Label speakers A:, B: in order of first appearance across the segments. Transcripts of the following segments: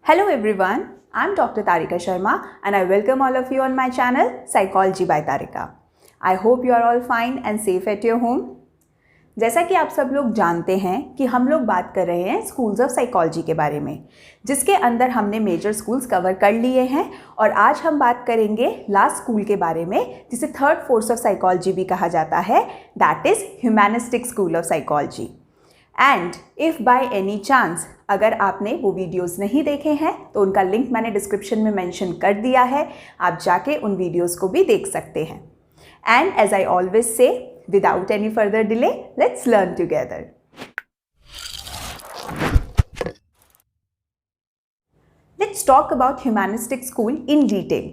A: Hello everyone, I'm Dr. Tarika Sharma and I welcome all of you on my channel Psychology by Tarika. I hope you are all fine and safe at your home. जैसा कि आप सब लोग जानते हैं कि हम लोग बात कर रहे हैं स्कूल्स ऑफ साइकोलॉजी के बारे में, जिसके अंदर हमने मेजर स्कूल्स कवर कर लिए हैं और आज हम बात करेंगे लास्ट स्कूल के बारे में जिसे थर्ड फोर्स ऑफ साइकोलॉजी भी कहा जाता है, that is humanistic school of psychology. And if by any chance अगर आपने वो वीडियोस नहीं देखे हैं तो उनका लिंक मैंने डिस्क्रिप्शन में मेंशन कर दिया है, आप जाके उन वीडियोस को भी देख सकते हैं. And as I always say, without any further delay, let's learn together. Let's talk about humanistic school in detail.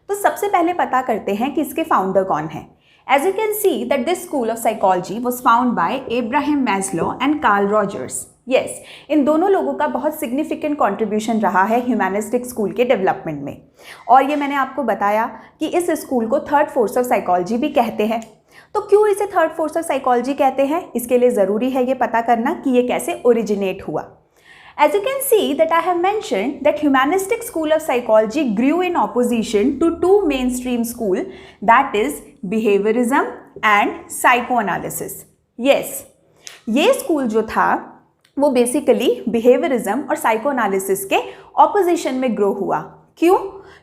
A: तो सबसे पहले पता करते हैं कि इसके फाउंडर कौन है. As you can see that this school of psychology was found by Abraham Maslow and Carl Rogers. Yes, इन दोनों लोगों का बहुत सिग्निफिकेंट कॉन्ट्रीब्यूशन रहा है ह्यूमैनिस्टिक स्कूल के डेवलपमेंट में. और ये मैंने आपको बताया कि इस स्कूल को थर्ड फोर्स ऑफ साइकोलॉजी भी कहते हैं. तो क्यों इसे थर्ड फोर्स ऑफ साइकोलॉजी कहते हैं, इसके लिए ज़रूरी है ये पता करना कि ये कैसे ओरिजिनेट हुआ. As you can see that I have mentioned that humanistic school of psychology grew in opposition to two mainstream school, that is behaviorism and psychoanalysis. Yes, ये स्कूल जो था वो बेसिकली बिहेवियरिज्म और साइकोएनालिसिस के opposition में grow हुआ. क्यों?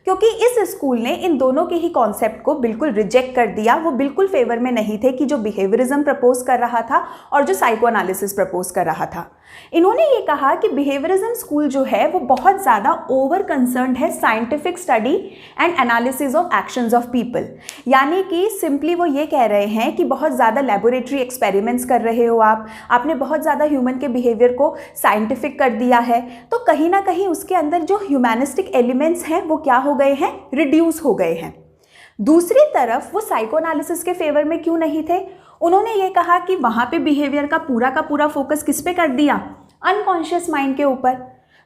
A: क्योंकि इस स्कूल ने इन दोनों के ही कॉन्सेप्ट को बिल्कुल रिजेक्ट कर दिया. वो बिल्कुल फेवर में नहीं थे कि जो बिहेवियरिज्म प्रपोज कर रहा था और जो साइकोएनालिसिस प्रपोज कर रहा था. इन्होंने ये कहा कि बिहेवियरिज्म स्कूल जो है वो बहुत ज़्यादा ओवर कंसर्न्ड है scientific study and analysis of actions of people. यानी कि सिंपली वो ये कह रहे हैं कि बहुत ज़्यादा लेबोरेटरी एक्सपेरिमेंट्स कर रहे हो आपने बहुत ज़्यादा ह्यूमन के बिहेवियर को साइंटिफिक कर दिया है, तो कहीं ना कहीं उसके अंदर जो ह्यूमैनिस्टिक एलिमेंट्स हैं वो क्या हो गए हैं, रिड्यूस हो गए हैं. दूसरी तरफ वो साइकोएनालिसिस के फेवर में क्यों नहीं थे. उन्होंने ये कहा कि वहाँ पे बिहेवियर का पूरा फोकस किस पे कर दिया, अनकॉन्शियस माइंड के ऊपर.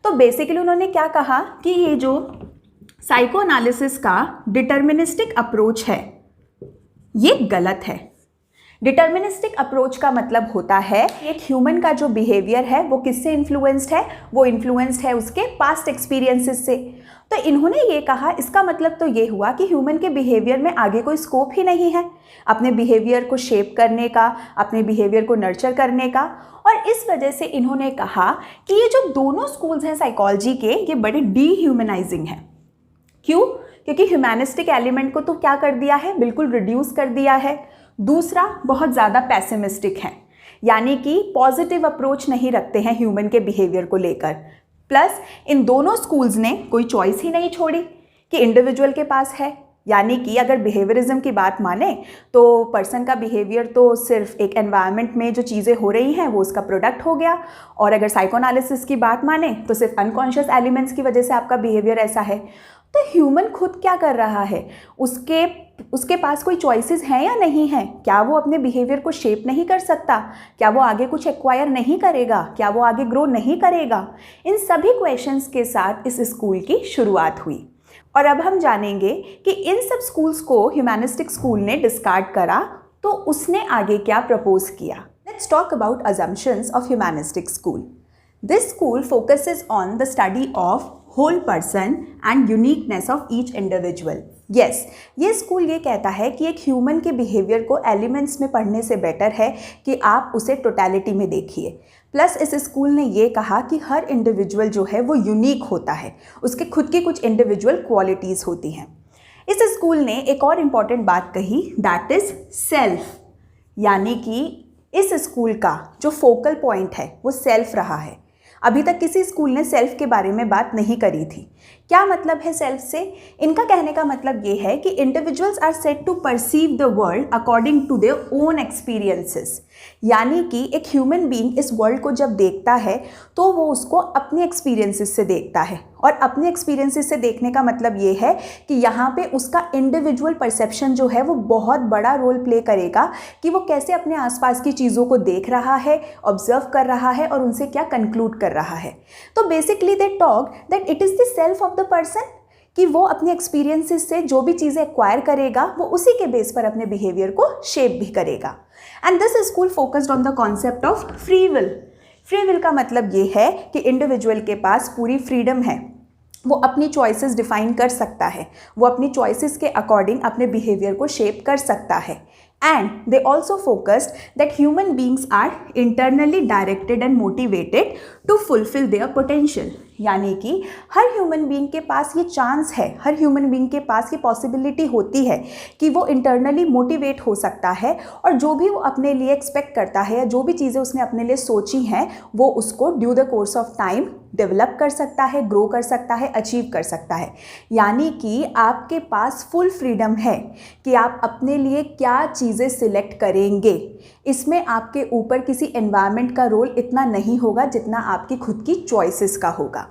A: तो बेसिकली उन्होंने क्या कहा कि ये जो साइकोएनालिसिस का डिटर्मिनिस्टिक अप्रोच है ये गलत है. डिटर्मिनिस्टिक अप्रोच का मतलब होता है एक ह्यूमन का जो बिहेवियर है वो किससे इन्फ्लुएंस्ड है, वो इन्फ्लुएंस्ड है उसके पास्ट एक्सपीरियंसेस से. तो इन्होंने ये कहा, इसका मतलब तो ये हुआ कि ह्यूमन के बिहेवियर में आगे कोई स्कोप ही नहीं है अपने बिहेवियर को शेप करने का, अपने बिहेवियर को नर्चर करने का. और इस वजह से इन्होंने कहा कि ये जो दोनों स्कूल्स हैं साइकोलॉजी के ये बड़े डीह्यूमनाइजिंग हैं. क्यों? क्योंकि ह्यूमैनिस्टिक एलिमेंट को तो क्या कर दिया है, बिल्कुल रिड्यूस कर दिया है. दूसरा, बहुत ज़्यादा पैसिमिस्टिक है, यानी कि पॉजिटिव अप्रोच नहीं रखते हैं ह्यूमन के बिहेवियर को लेकर. प्लस इन दोनों स्कूल्स ने कोई चॉइस ही नहीं छोड़ी कि इंडिविजुअल के पास है. यानी कि अगर बिहेवियरिज्म की बात माने तो पर्सन का बिहेवियर तो सिर्फ एक एनवायरनमेंट में जो चीज़ें हो रही हैं वो उसका प्रोडक्ट हो गया, और अगर साइकोएनालिसिस की बात माने तो सिर्फ अनकॉन्शियस एलिमेंट्स की वजह से आपका बिहेवियर ऐसा है. तो ह्यूमन खुद क्या कर रहा है, उसके पास कोई चॉइसेस हैं या नहीं हैं? क्या वो अपने बिहेवियर को शेप नहीं कर सकता? क्या वो आगे कुछ एक्वायर नहीं करेगा? क्या वो आगे ग्रो नहीं करेगा? इन सभी क्वेश्चंस के साथ इस स्कूल की शुरुआत हुई. और अब हम जानेंगे कि इन सब स्कूल्स को ह्यूमैनिस्टिक स्कूल ने डिस्कार्ड करा तो उसने आगे क्या प्रपोज किया. Let's talk about assumptions of humanistic school. This school focuses on the study of whole person and uniqueness of each individual. Yes, ये स्कूल ये कहता है कि एक ह्यूमन के बिहेवियर को एलिमेंट्स में पढ़ने से बेटर है कि आप उसे टोटलिटी में देखिए. प्लस इस स्कूल ने ये कहा कि हर इंडिविजुअल जो है वो यूनिक होता है, उसके खुद की कुछ इंडिविजुअल क्वालिटीज़ होती हैं. इस स्कूल ने एक और इम्पॉर्टेंट बात कही, दैट इज़ सेल्फ. यानी कि इस स्कूल का जो फोकल पॉइंट है वो सेल्फ रहा है. अभी तक किसी स्कूल ने सेल्फ के बारे में बात नहीं करी थी. क्या मतलब है सेल्फ से? इनका कहने का मतलब ये है कि individuals are said to perceive the world according to their own experiences. यानी कि एक ह्यूमन बीइंग इस वर्ल्ड को जब देखता है तो वो उसको अपने एक्सपीरियंसेस से देखता है. और अपने एक्सपीरियंसेस से देखने का मतलब ये है कि यहाँ पे उसका इंडिविजुअल परसेप्शन जो है वो बहुत बड़ा रोल प्ले करेगा कि वो कैसे अपने आसपास की चीज़ों को देख रहा है, ऑब्जर्व कर रहा है और उनसे क्या कंक्लूड कर रहा है. तो basically they talk that it is the self of the person, कि वो अपने एक्सपीरियंसेस से जो भी चीज़ें एक्वायर करेगा वो उसी के बेस पर अपने बिहेवियर को शेप भी करेगा. And this school focused on the concept of free will. Free will का मतलब ये है कि इंडिविजुअल के पास पूरी फ्रीडम है वो अपनी चॉइसेस डिफाइन कर सकता है, वो अपनी चॉइसेस के अकॉर्डिंग अपने बिहेवियर को शेप कर सकता है। And they also focused that human beings are internally directed and motivated to fulfil their potential, यानी कि हर ह्यूमन बीइंग के पास ये चांस है, हर ह्यूमन बीइंग के पास ये पॉसिबिलिटी होती है कि वो इंटरनली मोटिवेट हो सकता है और जो भी वो अपने लिए एक्सपेक्ट करता है या जो भी चीज़ें उसने अपने लिए सोची हैं वो उसको due the course of time develop कर सकता है, ग्रो कर सकता है, अचीव कर सकता है। यानी कि आपके पास फुल फ्रीडम है कि आप अपने लिए क्या चीज़ें सिलेक्ट करेंगे। इसमें आपके ऊपर किसी एनवायरनमेंट का रोल इतना नहीं होगा जितना आपकी खुद की चॉइसेस का होगा।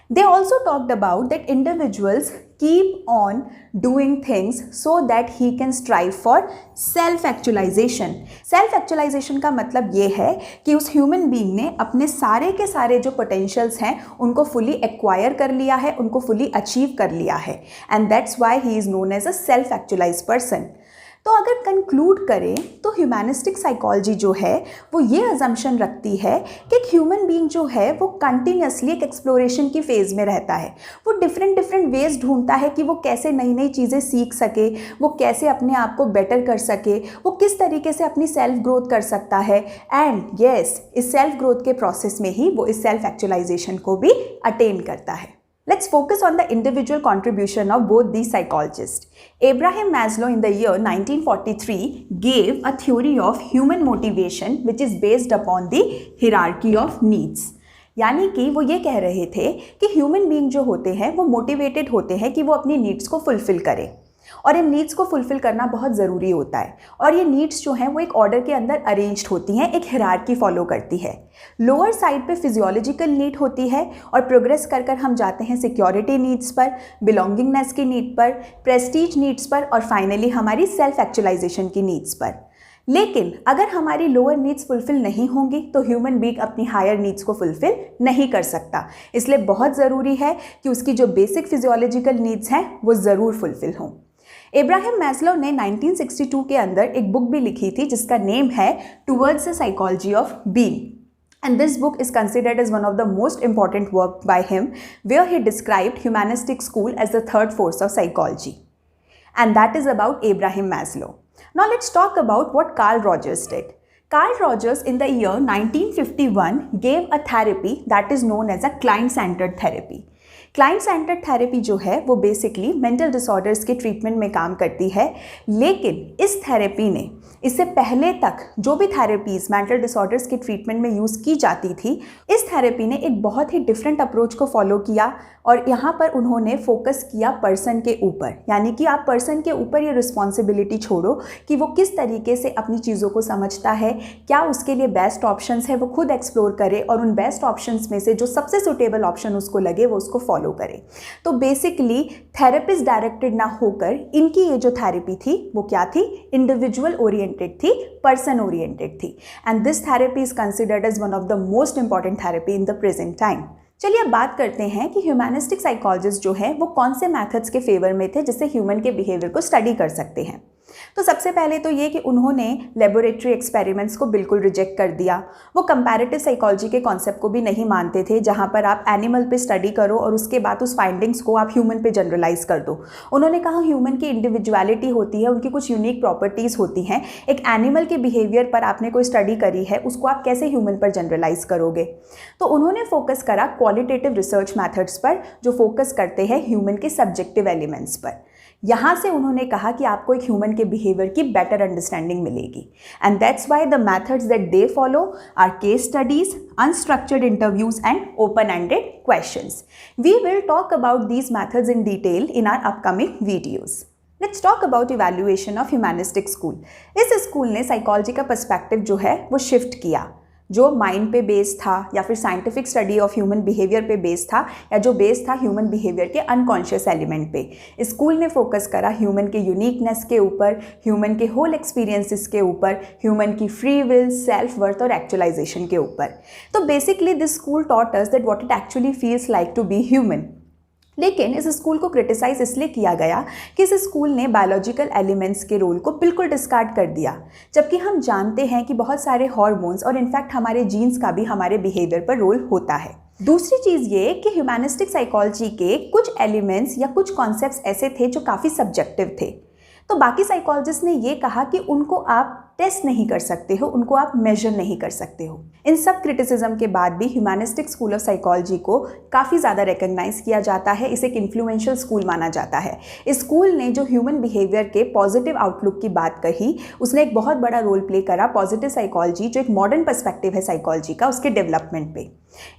A: They also talked about that individuals keep on doing things so that he can strive for self-actualization. Self-actualization का मतलब ये है कि उस ह्यूमन बीइंग ने अपने सारे के सारे जो पोटेंशियल्स हैं उनको फुली एक्वायर कर लिया है, उनको फुली अचीव कर लिया है, and that's why he is known as a self actualise person. तो अगर कंक्लूड करें तो ह्यूमैनिस्टिक साइकोलॉजी जो है वो ये अजम्पशन रखती है कि एक ह्यूमन बीइंग जो है वो कंटिन्यूसली एक एक्सप्लोरेशन की फेज़ में रहता है। वो डिफरेंट वेज ढूंढता है कि वो कैसे नई नई चीज़ें सीख सके, वो कैसे अपने आप को बेटर कर सके, वो किस तरीके से अपनी सेल्फ ग्रोथ कर सकता है। एंड येस, इस सेल्फ ग्रोथ के प्रोसेस में ही वो इस सेल्फ एक्चुअलाइजेशन को भी अटेन करता है। Let's focus on the individual contribution of both these psychologists. Abraham Maslow in the year 1943 gave a theory of human motivation which is based upon the hierarchy of needs. यानी कि वो ये कह रहे थे कि ह्यूमन बीइंग जो होते हैं वो मोटिवेटेड होते हैं कि वो अपनी नीड्स को फुलफिल करें, और इन नीड्स को फुलफिल करना बहुत ज़रूरी होता है। और ये नीड्स जो हैं वो एक ऑर्डर के अंदर अरेंज्ड होती हैं, एक हायरार्की फॉलो करती है। लोअर साइड पे फिजियोलॉजिकल नीड होती है और प्रोग्रेस कर कर हम जाते हैं सिक्योरिटी नीड्स पर, बिलोंगिंगनेस की नीड पर, प्रेस्टीज नीड्स पर और फाइनली हमारी सेल्फ एक्चुअलाइजेशन की नीड्स पर। लेकिन अगर हमारी लोअर नीड्स फुलफिल नहीं होंगी तो ह्यूमन बीइंग अपनी हायर नीड्स को फुलफिल नहीं कर सकता। इसलिए बहुत ज़रूरी है कि उसकी जो बेसिक फिजियोलॉजिकल नीड्स हैं वो ज़रूर फुलफिल हों। एब्राहम मैस्लो ने 1962 के अंदर एक बुक भी लिखी थी जिसका नेम है towards the psychology of being, and this book is considered as one of the most important work by him, where he described humanistic school as the third force of psychology, and that is about Abraham Maslow. Now let's talk about what Carl Rogers did. Carl Rogers in the year 1951 gave a therapy that is known as a client-centered therapy. Client centred therapy जो है वो basically mental disorders के treatment में काम करती है, लेकिन इस थेरेपी ने इससे पहले तक जो भी थेरेपीज़ मेंटल डिसऑर्डर्स के ट्रीटमेंट में यूज़ की जाती थी, इस थेरेपी ने एक बहुत ही डिफरेंट अप्रोच को फॉलो किया और यहाँ पर उन्होंने फोकस किया पर्सन के ऊपर। यानी कि आप पर्सन के ऊपर ये रिस्पॉन्सिबिलिटी छोड़ो कि वो किस तरीके से अपनी चीज़ों को समझता है, क्या उसके लिए बेस्ट ऑप्शंस है, वो खुद एक्सप्लोर करे और उन बेस्ट ऑप्शंस में से जो सबसे सुटेबल ऑप्शन उसको लगे वो उसको फॉलो करे। तो बेसिकली थेरेपिस्ट डायरेक्टेड ना होकर इनकी ये जो थेरेपी थी वो क्या थी, इंडिविजुअल ओरिएंटेड थी, पर्सन ओरिएंटेड थी, and this therapy is considered as one of the most important therapy in the present time. चलिए अब बात करते हैं कि ह्यूमैनिस्टिक साइकोलॉजिस्ट जो है वो कौन से मेथड्स के फेवर में थे जिससे ह्यूमन के बिहेवियर को स्टडी कर सकते हैं। तो सबसे पहले तो ये कि उन्होंने लेबोरेटरी एक्सपेरिमेंट्स को बिल्कुल रिजेक्ट कर दिया। वो कंपैरेटिव साइकोलॉजी के कॉन्सेप्ट को भी नहीं मानते थे, जहाँ पर आप एनिमल पे स्टडी करो और उसके बाद उस फाइंडिंग्स को आप ह्यूमन पे जनरलाइज कर दो। उन्होंने कहा ह्यूमन की इंडिविजुअलिटी होती है, उनकी कुछ यूनिक प्रॉपर्टीज़ होती हैं। एक एनिमल के बिहेवियर पर आपने कोई स्टडी करी है, उसको आप कैसे ह्यूमन पर जनरलाइज करोगे। तो उन्होंने फोकस करा क्वालिटेटिव रिसर्च मैथड्स पर जो फोकस करते हैं ह्यूमन के सब्जेक्टिव एलिमेंट्स पर। यहाँ से उन्होंने कहा कि आपको एक ह्यूमन के बिहेवियर की बेटर अंडरस्टैंडिंग मिलेगी, and that's why the methods that they follow are case studies, unstructured interviews and open ended questions. We will talk about these methods in detail in our upcoming videos. Let's talk about evaluation of humanistic school. इस school ने psychology का perspective जो है वो shift किया, जो mind पे based था या फिर scientific study of human behaviour पे बेस्ड था, या जो बेस्ड था ह्यूमन बिहेवियर के अनकॉन्शियस एलिमेंट पे। स्कूल ने फोकस करा ह्यूमन के यूनिकनेस के ऊपर, ह्यूमन के होल एक्सपीरियंसेस के ऊपर, ह्यूमन की फ्री विल, सेल्फ वर्थ और एक्चुअलाइजेशन के ऊपर। तो basically this school taught us that what it actually feels like to be human. लेकिन इस स्कूल को क्रिटिसाइज इसलिए किया गया कि इस स्कूल ने बायोलॉजिकल एलिमेंट्स के रोल को बिल्कुल डिस्कार्ड कर दिया, जबकि हम जानते हैं कि बहुत सारे हार्मोन्स और इनफैक्ट हमारे जीन्स का भी हमारे बिहेवियर पर रोल होता है। दूसरी चीज़ ये कि ह्यूमैनिस्टिक साइकोलॉजी के कुछ एलिमेंट्स या कुछ कॉन्सेप्ट्स ऐसे थे जो काफ़ी सब्जेक्टिव थे। तो बाकी साइकोलॉजिस्ट ने ये कहा कि उनको आप टेस्ट नहीं कर सकते हो, उनको आप मेजर नहीं कर सकते हो। इन सब क्रिटिसिज्म के बाद भी ह्यूमैनिस्टिक स्कूल ऑफ साइकोलॉजी को काफ़ी ज़्यादा रिकग्नाइज किया जाता है, इसे एक इन्फ्लुएंशियल स्कूल माना जाता है। इस स्कूल ने जो ह्यूमन बिहेवियर के पॉजिटिव आउटलुक की बात कही, उसने एक बहुत बड़ा रोल प्ले करा पॉजिटिव साइकोलॉजी, जो एक मॉडर्न पर्सपेक्टिव है साइकोलॉजी का, उसके डेवलपमेंट पे।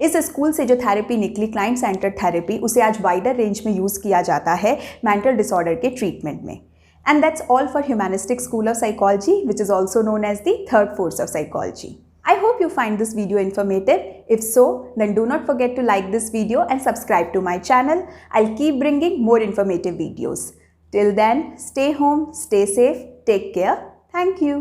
A: इस स्कूल से जो थेरेपी निकली, क्लाइंट सेंटर्ड थेरेपी, उसे आज वाइडर रेंज में यूज़ किया जाता है मेंटल डिसऑर्डर के ट्रीटमेंट में। And that's all for Humanistic School of Psychology, which is also known as the third force of psychology. I hope you find this video informative. If so, then do not forget to like this video and subscribe to my channel. I'll keep bringing more informative videos. Till then, stay home, stay safe, take care. Thank you.